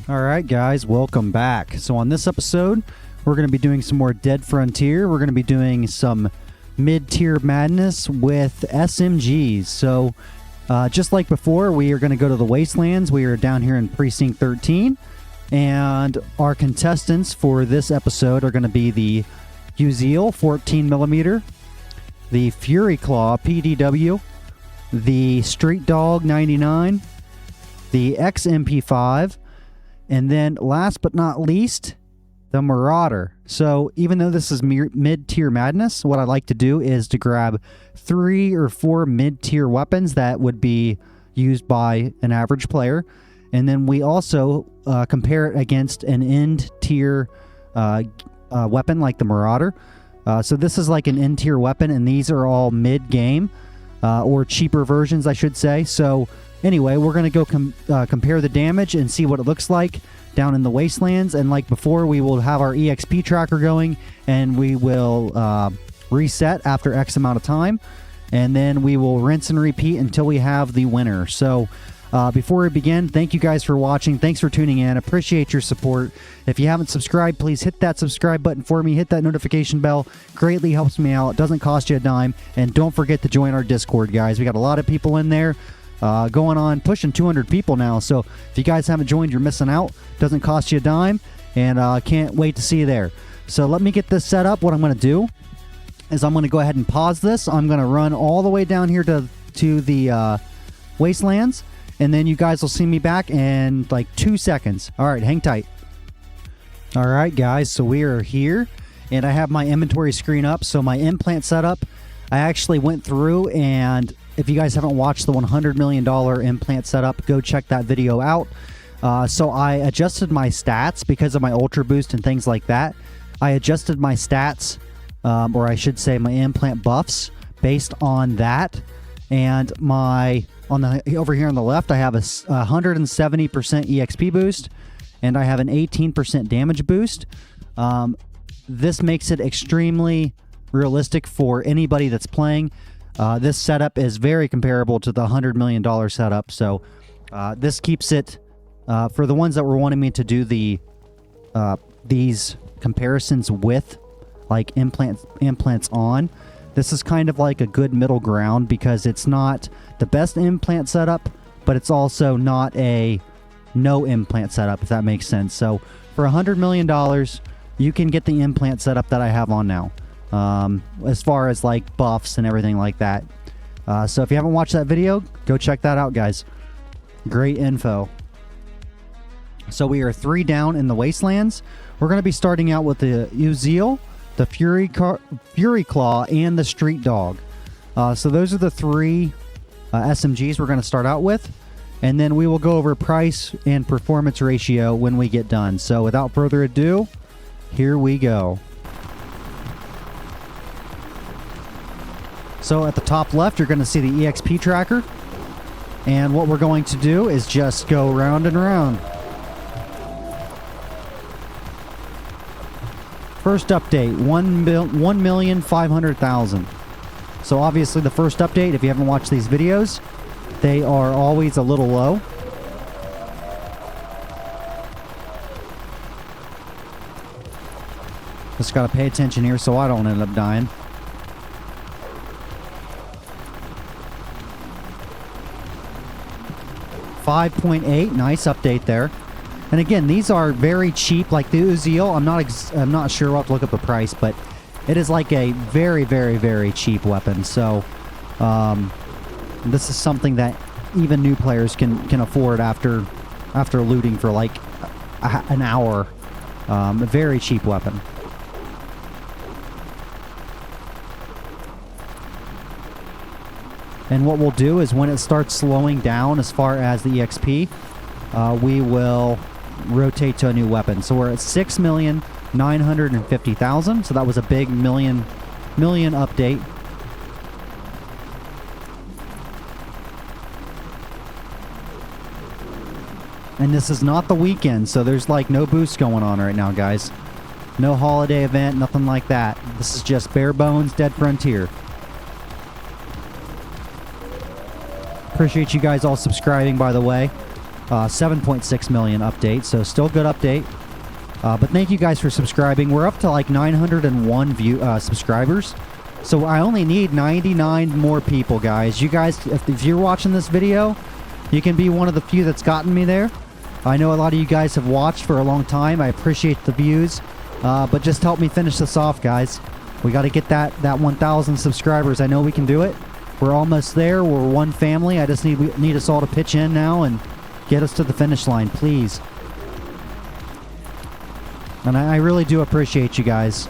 Alright guys, welcome back. So on this episode, we're going to be doing some more Dead Frontier. We're going to be doing some mid-tier madness with SMGs. So just like before, we are going to go to the Wastelands. We are down here in Precinct 13. And our contestants for this episode are going to be the Uziel 14mm, the Fury Claw PDW, the Street Dog 99, the XMP5, and then last but not least, the Marauder. So even though this is mid-tier madness, what I like to do is to grab 3 or 4 mid-tier weapons that would be used by an average player. And then we also compare it against an end-tier weapon like the Marauder. So this is like an end-tier weapon, and these are all mid-game, or cheaper versions, I should say. So anyway, we're going to go compare the damage and see what it looks like down in the Wastelands. And like before, we will have our EXP tracker going, and we will reset after X amount of time. And then we will rinse and repeat until we have the winner. So before we begin, thank you guys for watching. Thanks for tuning in. Appreciate your support. If you haven't subscribed, please hit that subscribe button for me. Hit that notification bell. Greatly helps me out. It doesn't cost you a dime. And don't forget to join our Discord, guys. We got a lot of people in there. Going on pushing 200 people now, so if you guys haven't joined, you're missing out. Doesn't cost you a dime, and can't wait to see you there. So let me get this set up. What I'm going to do is I'm going to go ahead and pause this. I'm going to run all the way down here to the Wastelands, and then you guys will see me back in like 2 seconds. All right, hang tight. All right, guys, so we are here, and I have my inventory screen up. So my implant setup, I actually went through, and if you guys haven't watched the $100 million implant setup, go check that video out. So I adjusted my stats because of my Ultra Boost and things like that. I adjusted my stats, or I should say my implant buffs, based on that. And over here on the left, I have a 170% EXP boost, and I have an 18% damage boost. This makes it extremely realistic for anybody that's playing. This setup is very comparable to the $100 million setup, so this keeps it, for the ones that were wanting me to do these comparisons with, like implants on, this is kind of like a good middle ground, because it's not the best implant setup, but it's also not a no implant setup, if that makes sense. So for $100 million, you can get the implant setup that I have on now. As far as like buffs and everything like that. So if you haven't watched that video, go check that out, guys. Great info. So we are 3 down in the Wastelands. We're going to be starting out with the Uziel, the Fury Claw, and the Street Dog. So those are the 3 SMGs we're going to start out with. And then we will go over price and performance ratio when we get done. So without further ado, here we go. So at the top left, you're going to see the EXP tracker. And what we're going to do is just go round and round. First update, 1,500,000. So obviously the first update, if you haven't watched these videos, they are always a little low. Just got to pay attention here so I don't end up dying. .8, nice update there. And again, these are very cheap. Like the Uziel, I'm not sure. I'll have to look up the price, but it is like a very, very, very cheap weapon. So this is something that even new players can afford after looting for like an hour. A very cheap weapon. And what we'll do is when it starts slowing down as far as the EXP, we will rotate to a new weapon. So we're at 6,950,000. So that was a big million update. And this is not the weekend, so there's like no boost going on right now, guys. No holiday event, nothing like that. This is just bare bones Dead Frontier. Appreciate you guys all subscribing, by the way. 7.6 million update, so still good update. But thank you guys for subscribing. We're up to like 901 subscribers. So I only need 99 more people, guys. You guys, if you're watching this video, you can be one of the few that's gotten me there. I know a lot of you guys have watched for a long time. I appreciate the views. But just help me finish this off, guys. We got to get that 1,000 subscribers. I know we can do it. We're almost there. We're one family. I just need us all to pitch in now and get us to the finish line, please. And I really do appreciate you guys.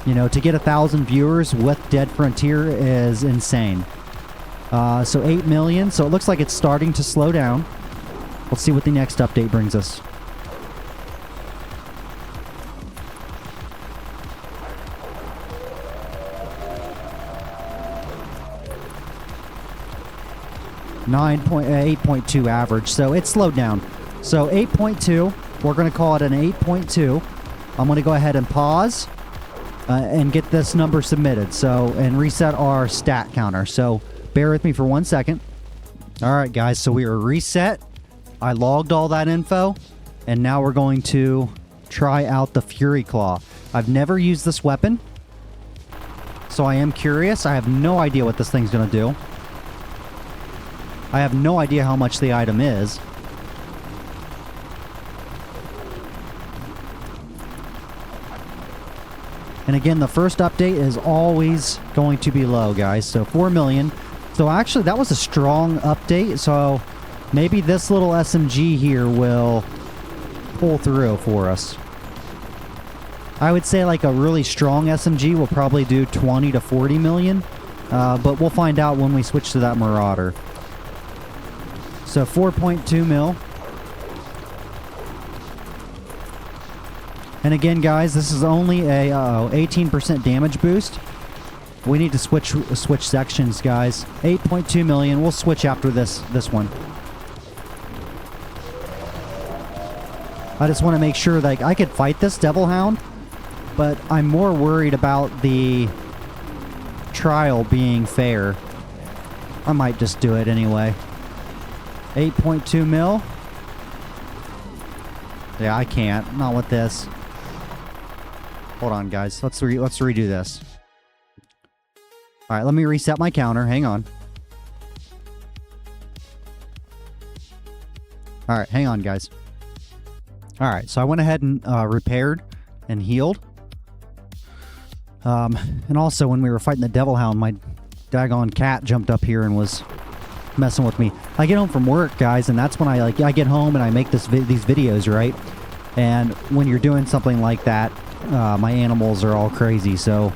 You know, to get 1,000 viewers with Dead Frontier is insane. So 8 million. So it looks like it's starting to slow down. Let's see what the next update brings us. $8.2 average. So it slowed down. So 8.2. We're going to call it an 8.2. I'm going to go ahead and pause and get this number submitted. So, and reset our stat counter. So bear with me for 1 second. All right, guys. So we are reset. I logged all that info. And now we're going to try out the Fury Claw. I've never used this weapon. So I am curious. I have no idea what this thing's going to do. I have no idea how much the item is. And again, the first update is always going to be low, guys. So 4 million. So actually, that was a strong update. So maybe this little SMG here will pull through for us. I would say like a really strong SMG will probably do 20 to 40 million. But we'll find out when we switch to that Marauder. So 4.2 mil. And again, guys, this is only a 18% damage boost. We need to switch sections, guys. 8.2 million. We'll switch after this one. I just want to make sure that I could fight this Devil Hound, but I'm more worried about the trial being fair. I might just do it anyway. 8.2 mil. Yeah, I can't. Not with this. Hold on, guys. Let's redo this. All right, let me reset my counter. Hang on. All right, hang on, guys. All right, so I went ahead and repaired and healed. And also, when we were fighting the Devil Hound, my daggone cat jumped up here and was messing with me. I get home from work, guys, and that's when I get home and I make these videos, right? And when you're doing something like that, my animals are all crazy. So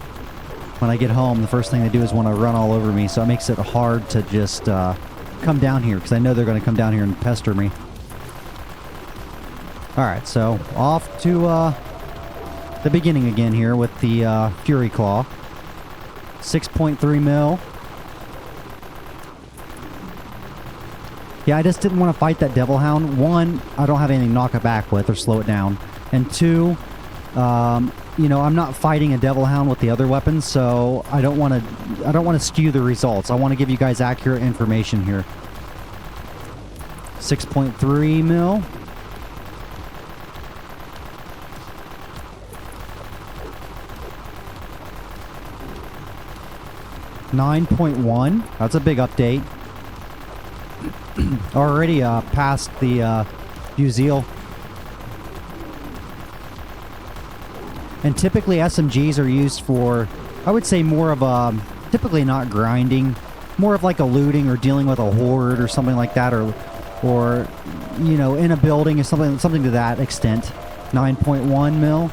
when I get home, the first thing they do is want to run all over me. So it makes it hard to just come down here because I know they're going to come down here and pester me. All right, so off to the beginning again here with the Fury Claw. 6.3 mil. Yeah, I just didn't want to fight that Devil Hound. One, I don't have anything to knock it back with or slow it down. And two, you know, I'm not fighting a Devil Hound with the other weapons, so I don't want to skew the results. I want to give you guys accurate information here. 6.3 mil. $9.1. That's a big update. Already past the Uziel. And typically SMGs are used for, I would say, more of a, typically not grinding, more of like a looting or dealing with a horde or something like that, or you know, in a building or something to that extent. 9.1 mil.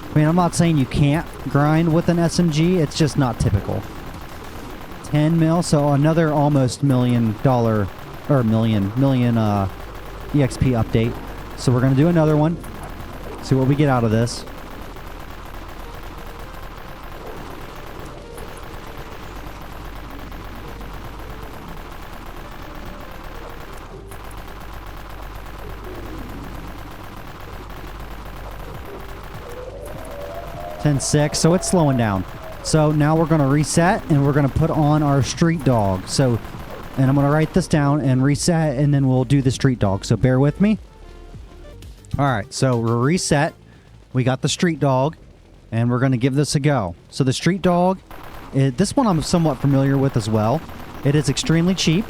I mean, I'm not saying you can't grind with an SMG, it's just not typical. 10 mil, so another almost $1 million or million EXP update. So we're gonna do another one. See what we get out of this. $10.6, so it's slowing down. So now we're going to reset and we're going to put on our street dog. So And I'm going to write this down and reset, and then we'll do the street dog. So bear with me. All right, so we're reset. We got the street dog, and we're going to give this a go. So the street dog, this one I'm somewhat familiar with as well. It is extremely cheap.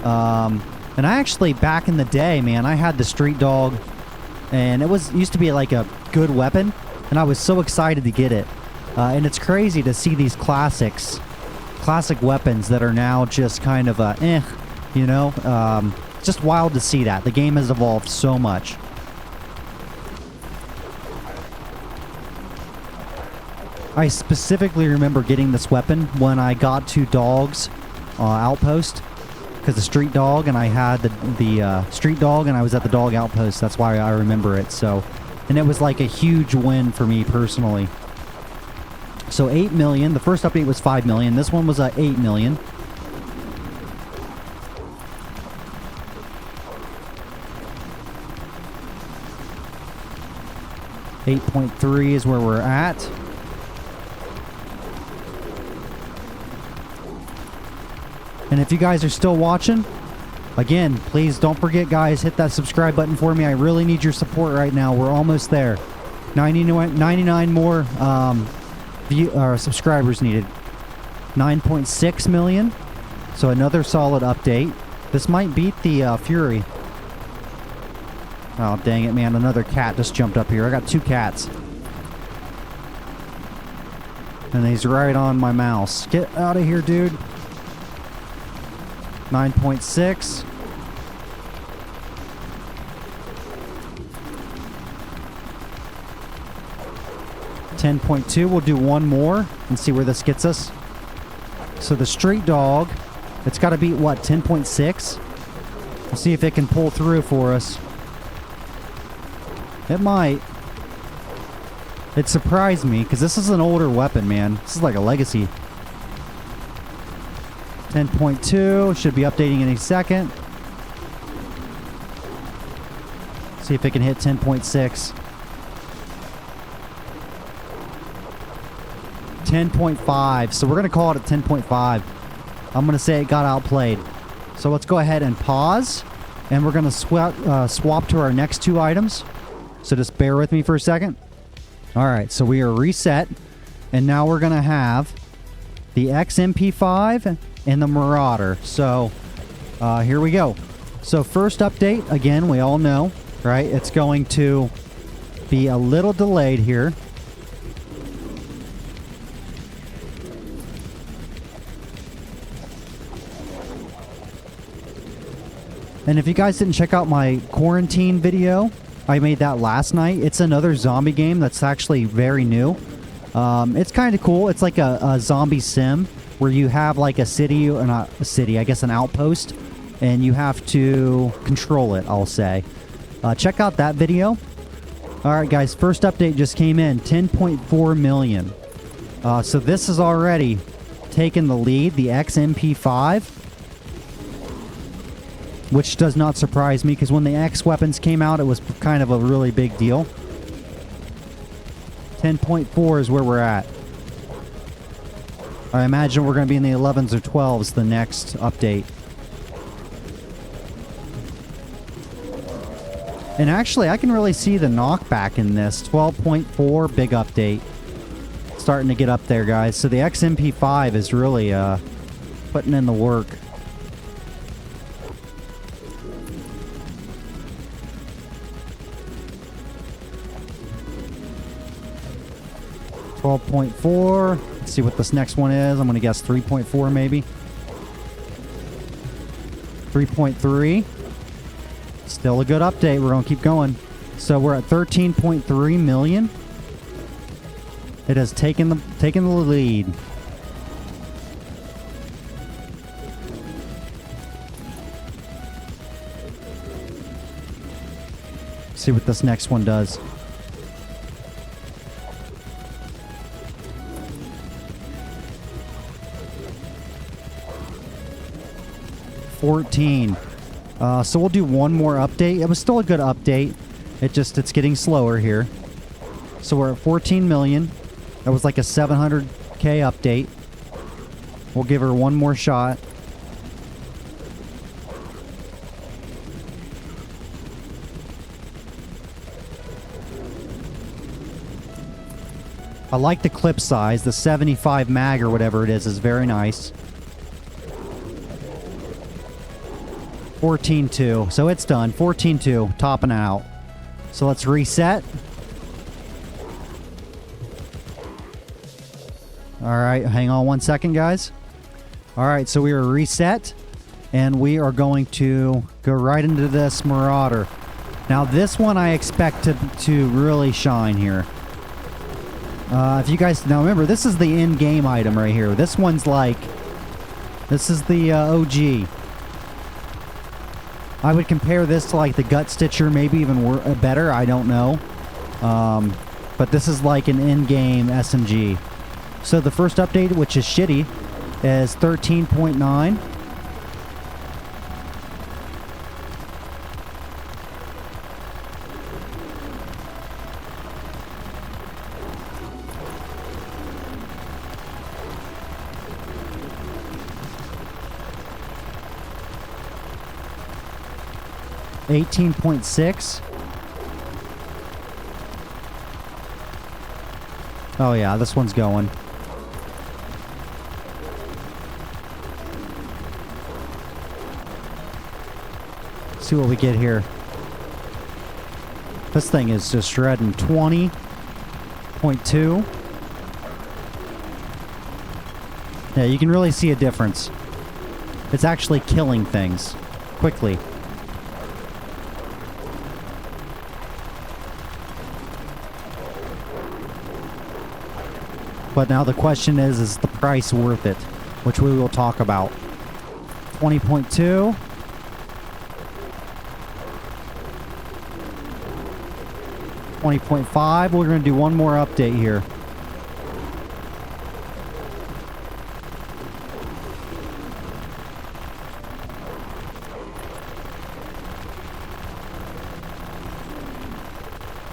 And I actually, back in the day, man, I had the street dog, and it used to be like a good weapon, and I was so excited to get it. And it's crazy to see these classic weapons that are now just kind of you know? Just wild to see that. The game has evolved so much. I specifically remember getting this weapon when I got to Dog's outpost, because the street dog, and I had the street dog, and I was at the dog outpost. That's why I remember it. So, and it was like a huge win for me personally. So 8 million. The first update was 5 million. This one was 8 million. $8.3 is where we're at. And if you guys are still watching, again, please don't forget, guys, hit that subscribe button for me. I really need your support right now. We're almost there. 99 more subscribers needed. 9.6 million. So another solid update. This might beat the Fury. Oh, dang it, man. Another cat just jumped up here. I got 2 cats. And he's right on my mouse. Get out of here, dude. 9.6. $10.2. We'll do one more and see where this gets us. So the street dog, it's got to beat what, 10.6? We'll see if it can pull through for us. It might. It surprised me because this is an older weapon, man. This is like a legacy. 10.2 should be updating any second. See if it can hit 10.6. 10.5. So we're going to call it at 10.5. I'm going to say it got outplayed. So let's go ahead and pause. And we're going to swap to our next 2 items. So just bear with me for a second. All right. So we are reset. And now we're going to have the XMP5 and the Marauder. So here we go. So first update, again, we all know, right? It's going to be a little delayed here. And if you guys didn't check out my quarantine video, I made that last night. It's another zombie game that's actually very new. It's kind of cool. It's like a zombie sim where you have like a city, or not a city, I guess an outpost, and you have to control it, I'll say. Check out that video. All right, guys, first update just came in, 10.4 million. So this is already taken the lead, the XMP5, which does not surprise me because when the X weapons came out, it was kind of a really big deal. 10.4 is where we're at. I imagine we're going to be in the 11s or 12s the next update. And actually, I can really see the knockback in this. 12.4, big update. Starting to get up there, guys. So the XMP5 is really putting in the work. $12.4. Let's see what this next one is. I'm going to guess 3.4 maybe. 3.3. Still a good update. We're going to keep going. So we're at 13.3 million. It has taken the lead. See what this next one does. So we'll do one more update. It was still a good update. It's getting slower here. So we're at 14 million. That was like a 700K update. We'll give her one more shot. I like the clip size. The 75 mag or whatever it is very nice. 14.2. So it's done. 14.2. Topping out. So let's reset. Alright, hang on 1 second, guys. Alright, so we are reset. And we are going to go right into this Marauder. Now, this one I expect to really shine here. If you guys... Now, remember, this is the in-game item right here. This one's like... This is the OG. I would compare this to like the Gut Stitcher, maybe even better. I don't know. But this is like an in-game SMG. So the first update, which is shitty, is 13.9. $18.6. Oh yeah, this one's going. See what we get here. This thing is just shredding. 20.2. Yeah, you can really see a difference. It's actually killing things quickly. But now the question is the price worth it? Which we will talk about. 20.2. $20.5. We're going to do one more update here.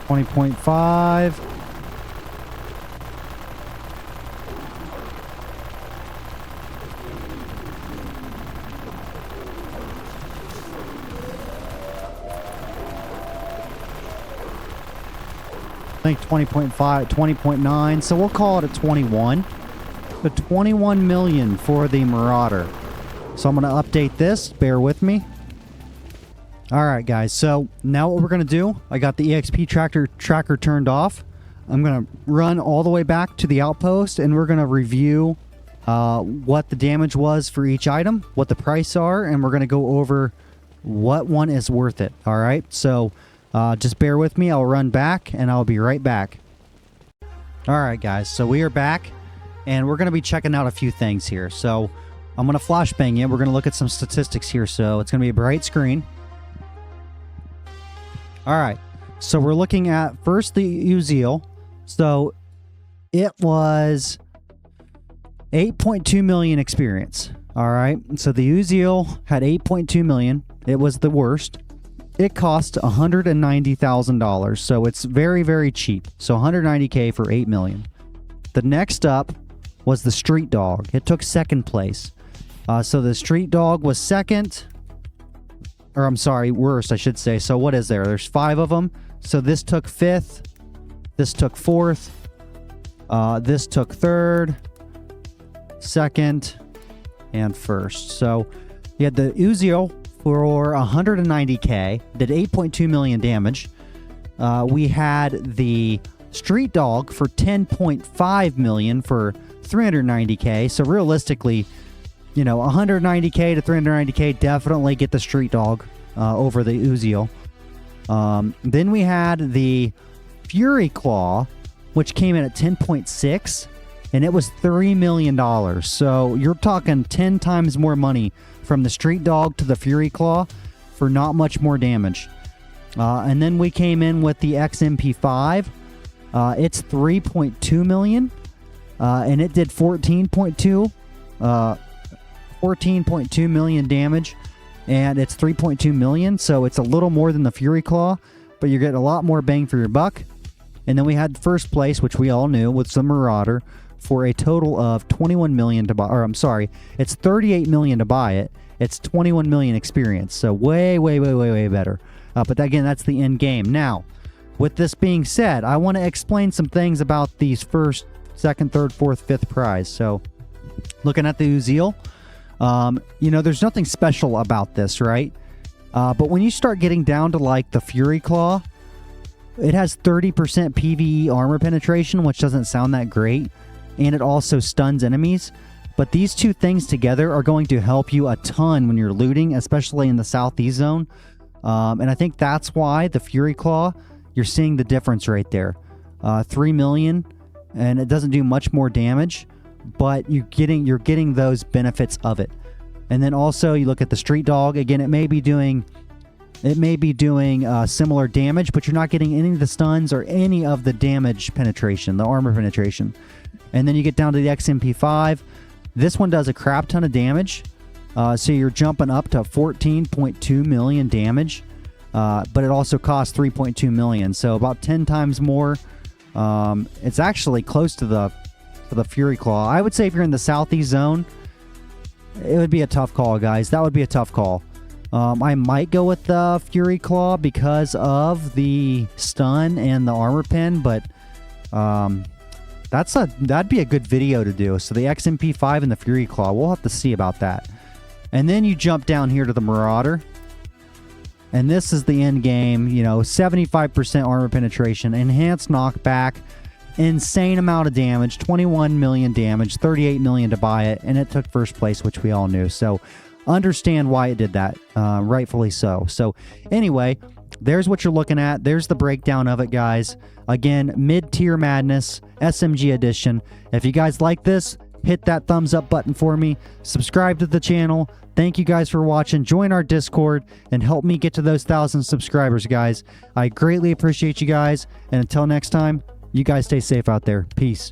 $20.5. I think 20.5, 20.9, so we'll call it a 21. The 21 million for the Marauder. So I'm going to update this. Bear with me. Alright guys, so now what we're going to do, I got the EXP tracker turned off. I'm going to run all the way back to the outpost and we're going to review what the damage was for each item, what the price are, and we're going to go over what one is worth it. Alright, so... just bear with me. I'll run back, and I'll be right back. Alright, guys. So we are back, and we're going to be checking out a few things here. So I'm going to flashbang you. We're going to look at some statistics here. So it's going to be a bright screen. Alright. So we're looking at, first, the Uziel. So it was 8.2 million experience. Alright. So the Uziel had 8.2 million. It was the worst. It cost $190,000, so it's very, very cheap. So $190K for $8 million. The next up was the Street Dog. It took second place. So the Street Dog was second. Or I'm sorry, worst, I should say. So what is there? There's 5 of them. So this took 5th. This took 4th. This took 3rd. 2nd. And 1st. So you had the Uziel for 190K, did 8.2 million damage. We had the Street Dog for 10.5 million for 390K. So realistically, you know, 190K to 390K, definitely get the Street Dog over the Uziel. Then we had the Fury Claw, which came in at 10.6, and it was $3 million. So you're talking 10 times more money from the Street Dog to the Fury Claw for not much more damage. And then we came in with the XMP5. It's 3.2 million, and it did 14.2 million damage, and it's 3.2 million, so it's a little more than the Fury Claw, but you're getting a lot more bang for your buck. And then we had first place, which we all knew, with the Marauder, for a total of 21 million to buy, or I'm sorry, it's 38 million to buy it. It's 21 million experience, so way, way, way, way, way better. But again, that's the end game. Now, with this being said, I want to explain some things about these first, second, third, fourth, fifth prize. So, looking at the Uzil, you know, there's nothing special about this, right? But when you start getting down to like the Fury Claw, it has 30% PvE armor penetration, which doesn't sound that great, and it also stuns enemies. But these two things together are going to help you a ton when you're looting, especially in the Southeast zone. And I think that's why the Fury Claw, you're seeing the difference right there. 3 million, and it doesn't do much more damage, but you're getting those benefits of it. And then also you look at the Street Dog. Again, it may be doing similar damage, but you're not getting any of the stuns or any of the damage penetration, the armor penetration. And then you get down to the XMP5. This one does a crap ton of damage. So you're jumping up to 14.2 million damage. But it also costs 3.2 million. So about 10 times more. It's actually close to the Fury Claw. I would say if you're in the Southeast zone, it would be a tough call, guys. That would be a tough call. I might go with the Fury Claw because of the stun and the armor pen, but that'd be a good video to do. So the XMP5 and the Fury Claw, we'll have to see about that. And then you jump down here to the Marauder. And this is the end game, you know, 75% armor penetration, enhanced knockback, insane amount of damage, 21 million damage, 38 million to buy it, and it took first place, which we all knew. So understand why it did that, rightfully so. So anyway, there's what you're looking at. There's the breakdown of it, guys. Again, mid-tier madness, SMG edition. If you guys like this, hit that thumbs up button for me. Subscribe to the channel. Thank you guys for watching. Join our Discord and help me get to those 1,000 subscribers, guys. I greatly appreciate you guys. And until next time, you guys stay safe out there. Peace.